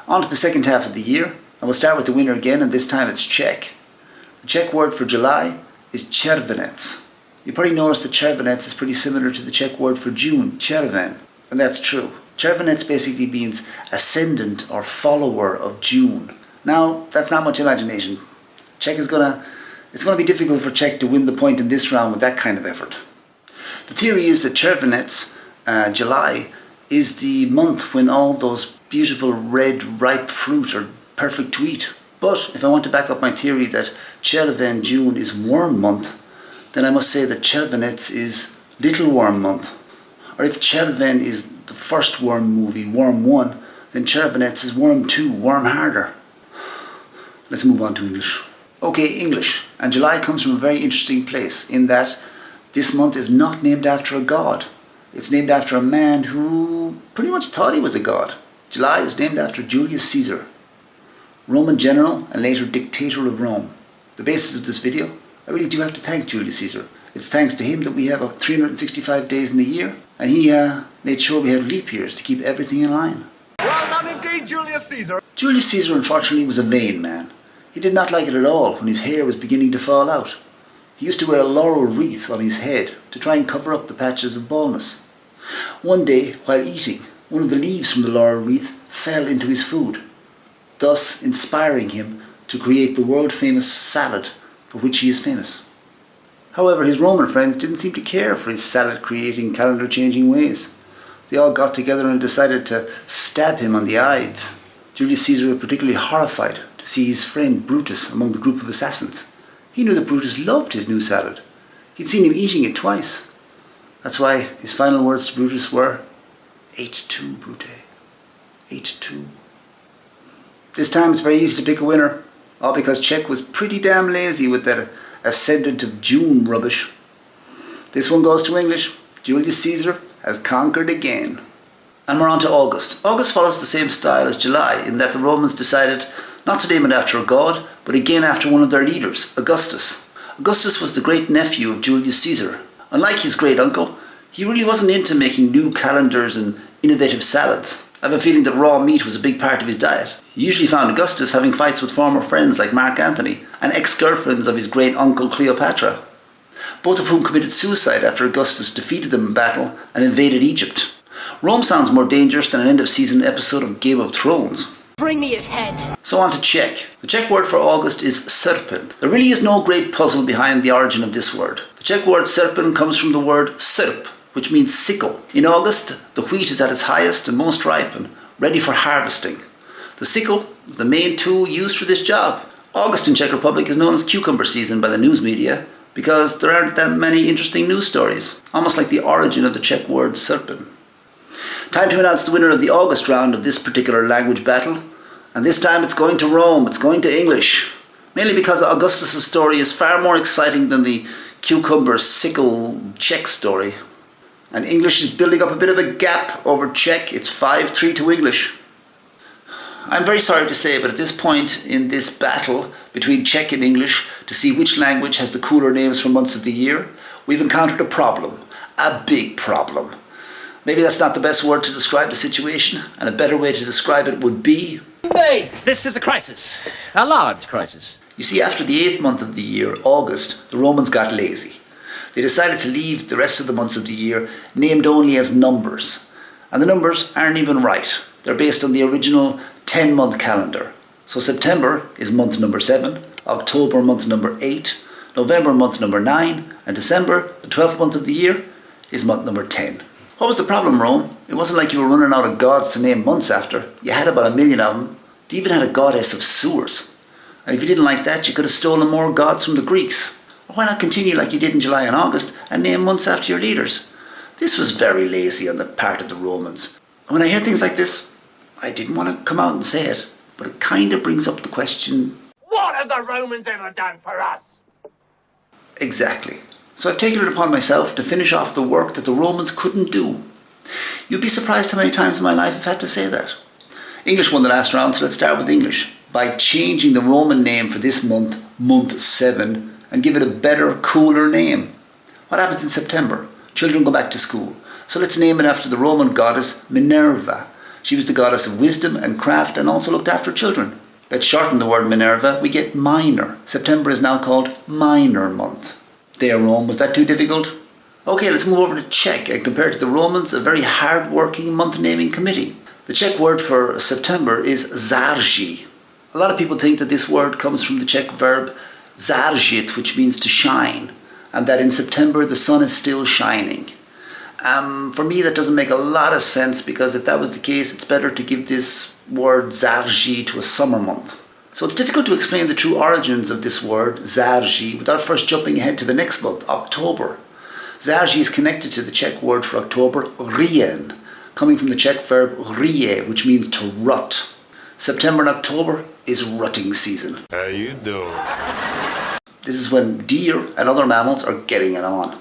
On to the second half of the year, and we'll start with the winner again, and this time it's Czech. The Czech word for July is Cervenec. You probably noticed that Cervenec is pretty similar to the Czech word for June, Cerven, and that's true. Cervenec basically means ascendant or follower of June. Now, that's not much imagination. It's gonna be difficult for Czech to win the point in this round with that kind of effort. The theory is that Cervenec, July, is the month when all those beautiful red ripe fruit are perfect to eat. But if I want to back up my theory that Cerven, June, is worm month, then I must say that Cervenec is little worm month. Or if Cerven is the first worm movie, Worm 1, then Cervenec is Worm 2, Worm Harder. Let's move on to English. Okay, English. And July comes from a very interesting place in that this month is not named after a god. It's named after a man who pretty much thought he was a god. July is named after Julius Caesar, Roman general and later dictator of Rome. The basis of this video, I really do have to thank Julius Caesar. It's thanks to him that we have 365 days in the year, and he made sure we had leap years to keep everything in line. Well done indeed, Julius Caesar. Julius Caesar, unfortunately, was a vain man. He did not like it at all when his hair was beginning to fall out. He used to wear a laurel wreath on his head to try and cover up the patches of baldness. One day, while eating, one of the leaves from the laurel wreath fell into his food, thus inspiring him to create the world-famous salad for which he is famous. However, his Roman friends didn't seem to care for his salad-creating, calendar-changing ways. They all got together and decided to stab him on the Ides. Julius Caesar was particularly horrified to see his friend Brutus among the group of assassins. He knew that Brutus loved his new salad. He'd seen him eating it twice. That's why his final words to Brutus were, "Ate too, Brute, ate too." This time it's very easy to pick a winner, all because Czech was pretty damn lazy with that ascendant of June rubbish. This one goes to English. Julius Caesar has conquered again. And we're on to August. August follows the same style as July in that the Romans decided not to name it after a god, but again after one of their leaders, Augustus. Augustus was the great nephew of Julius Caesar. Unlike his great uncle, he really wasn't into making new calendars and innovative salads. I have a feeling that raw meat was a big part of his diet. You usually found Augustus having fights with former friends like Mark Antony and ex-girlfriends of his great uncle Cleopatra, both of whom committed suicide after Augustus defeated them in battle and invaded Egypt. Rome sounds more dangerous than an end-of-season episode of Game of Thrones. Bring me his head. So on to Czech. The Czech word for August is Srpen. There really is no great puzzle behind the origin of this word. The Czech word Srpen comes from the word srp, which means sickle. In August, the wheat is at its highest and most ripe and ready for harvesting. The sickle is the main tool used for this job. August in Czech Republic is known as cucumber season by the news media because there aren't that many interesting news stories, almost like the origin of the Czech word Srpen. Time to announce the winner of the August round of this particular language battle, and this time it's going to Rome, it's going to English. Mainly because Augustus' story is far more exciting than the cucumber sickle Czech story. And English is building up a bit of a gap over Czech. It's 5-3 to English. I'm very sorry to say, but at this point in this battle between Czech and English to see which language has the cooler names for months of the year, we've encountered a problem. A big problem. Maybe that's not the best word to describe the situation, and a better way to describe it would be... Hey, this is a crisis. A large crisis. You see, after the 8th month of the year, August, the Romans got lazy. They decided to leave the rest of the months of the year named only as numbers. And the numbers aren't even right. They're based on the original 10-month calendar. So September is month number 7, October month number 8, November month number 9, and December, the 12th month of the year, is month number 10. What was the problem, Rome? It wasn't like you were running out of gods to name months after. You had about 1 million of them. They even had a goddess of sewers. And if you didn't like that, you could have stolen more gods from the Greeks. Or why not continue like you did in July and August and name months after your leaders? This was very lazy on the part of the Romans. And when I hear things like this, I didn't want to come out and say it, but it kind of brings up the question... What have the Romans ever done for us? Exactly. So I've taken it upon myself to finish off the work that the Romans couldn't do. You'd be surprised how many times in my life I've had to say that. English won the last round, so let's start with English. By changing the Roman name for this month, month 7, and give it a better, cooler name. What happens in September? Children go back to school. So let's name it after the Roman goddess Minerva. She was the goddess of wisdom and craft and also looked after children. Let's shorten the word Minerva, we get minor. September is now called minor month. There, Rome, was that too difficult? Okay, let's move over to Czech and compare to the Romans, a very hard-working month-naming committee. The Czech word for September is Zari. A lot of people think that this word comes from the Czech verb zaržit, which means to shine, and that in September the sun is still shining. For me, that doesn't make a lot of sense, because if that was the case, it's better to give this word Zari to a summer month. So it's difficult to explain the true origins of this word, Zari, without first jumping ahead to the next month, October. Zari is connected to the Czech word for October, Rijen, coming from the Czech verb rije, which means to rut. September and October is rutting season. How you doing? This is when deer and other mammals are getting it on.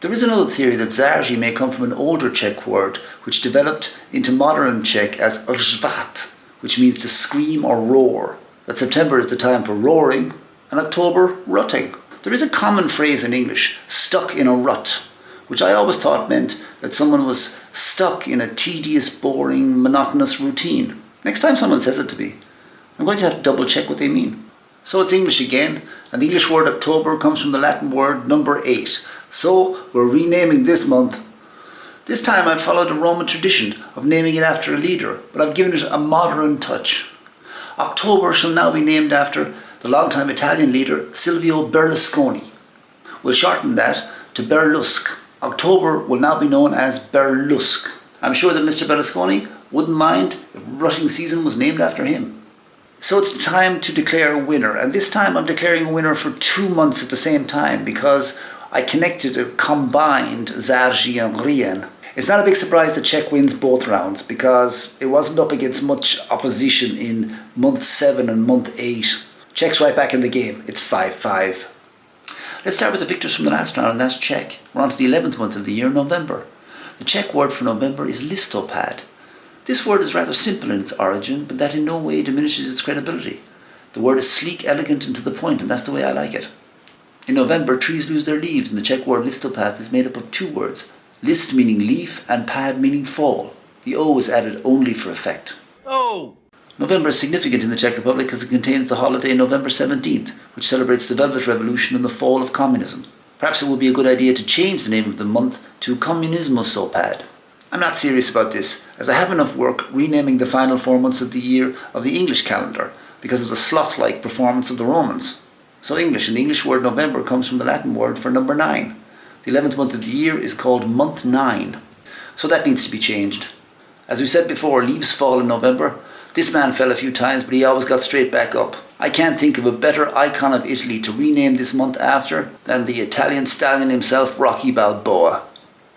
There is another theory that Zari may come from an older Czech word which developed into modern Czech as řvat, which means to scream or roar. That September is the time for roaring and October rutting. There is a common phrase in English, stuck in a rut, which I always thought meant that someone was stuck in a tedious, boring, monotonous routine. Next time someone says it to me, I'm going to have to double check what they mean. So it's English again, and the English word October comes from the Latin word number 8. So we're renaming this month. This time I've followed a Roman tradition of naming it after a leader, but I've given it a modern touch. October shall now be named after the longtime Italian leader Silvio Berlusconi. We'll shorten that to Berlusc. October will now be known as Berlusc. I'm sure that Mr. Berlusconi wouldn't mind if rutting season was named after him. So it's time to declare a winner, and this time I'm declaring a winner for 2 months at the same time, because I connected a combined Zari and Rijen. It's not a big surprise that Czech wins both rounds, because it wasn't up against much opposition in month 7 and month 8. Czech's right back in the game. It's 5-5. Let's start with the victors from the last round, and that's Czech. We're on to the 11th month of the year, November. The Czech word for November is Listopad. This word is rather simple in its origin, but that in no way diminishes its credibility. The word is sleek, elegant, and to the point, and that's the way I like it. In November, trees lose their leaves, and the Czech word Listopad is made up of 2 words. List meaning leaf, and pad meaning fall. The O is added only for effect. Oh! November is significant in the Czech Republic because it contains the holiday November 17th, which celebrates the Velvet Revolution and the fall of communism. Perhaps it would be a good idea to change the name of the month to Komunismosopad. I'm not serious about this, as I have enough work renaming the final 4 months of the year of the English calendar because of the sloth-like performance of the Romans. So English, and the English word November comes from the Latin word for number 9. The 11th month of the year is called month 9. So that needs to be changed. As we said before, leaves fall in November. This man fell a few times, but he always got straight back up. I can't think of a better icon of Italy to rename this month after than the Italian stallion himself, Rocky Balboa.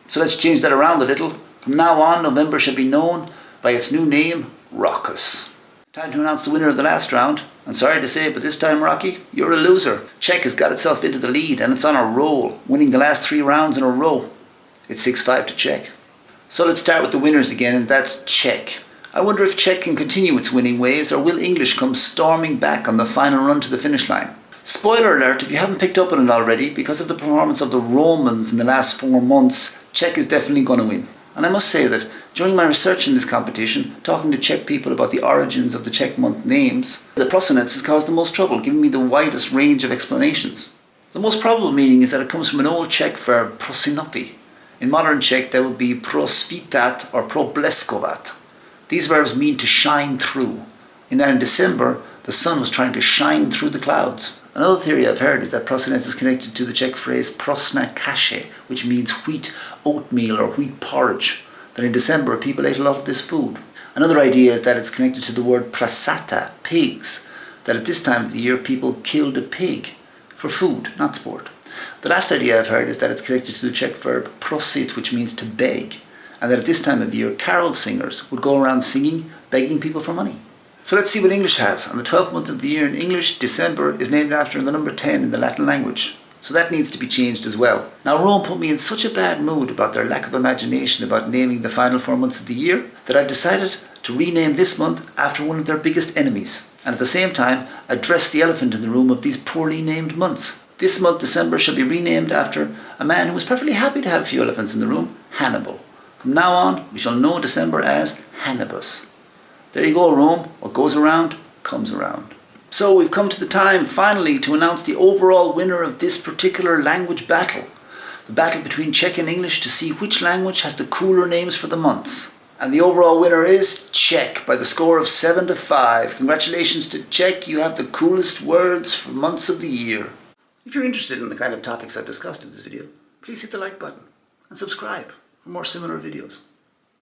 So let's change that around a little. From now on, November should be known by its new name, Raucous. Time to announce the winner of the last round. I'm sorry to say, but this time, Rocky, you're a loser. Czech has got itself into the lead, and it's on a roll, winning the last 3 rounds in a row. It's 6-5 to Czech. So let's start with the winners again, and that's Czech. I wonder if Czech can continue its winning ways, or will English come storming back on the final run to the finish line? Spoiler alert, if you haven't picked up on it already, because of the performance of the Romans in the last 4 months, Czech is definitely going to win. And I must say that during my research in this competition, talking to Czech people about the origins of the Czech month names, the Prosinec has caused the most trouble, giving me the widest range of explanations. The most probable meaning is that it comes from an old Czech verb, prosinoti. In modern Czech, that would be prosvitat or probleskovat. These verbs mean to shine through. In that in December, the sun was trying to shine through the clouds. Another theory I've heard is that Prosinec is connected to the Czech phrase prosna kaše, which means wheat oatmeal or wheat porridge. That in December people ate a lot of this food. Another idea is that it's connected to the word prasata, pigs. That at this time of the year people killed a pig for food, not sport. The last idea I've heard is that it's connected to the Czech verb prosit, which means to beg. And that at this time of year carol singers would go around singing, begging people for money. So let's see what English has. On the 12th month of the year in English, December is named after the number 10 in the Latin language. So that needs to be changed as well. Now Rome put me in such a bad mood about their lack of imagination about naming the final 4 months of the year that I've decided to rename this month after one of their biggest enemies. And at the same time, address the elephant in the room of these poorly named months. This month, December, shall be renamed after a man who was perfectly happy to have a few elephants in the room, Hannibal. From now on, we shall know December as Hannibus. There you go, Rome. What goes around, comes around. So we've come to the time, finally, to announce the overall winner of this particular language battle. The battle between Czech and English to see which language has the cooler names for the months. And the overall winner is Czech by the score of 7-5. Congratulations to Czech, you have the coolest words for months of the year. If you're interested in the kind of topics I've discussed in this video, please hit the like button and subscribe for more similar videos.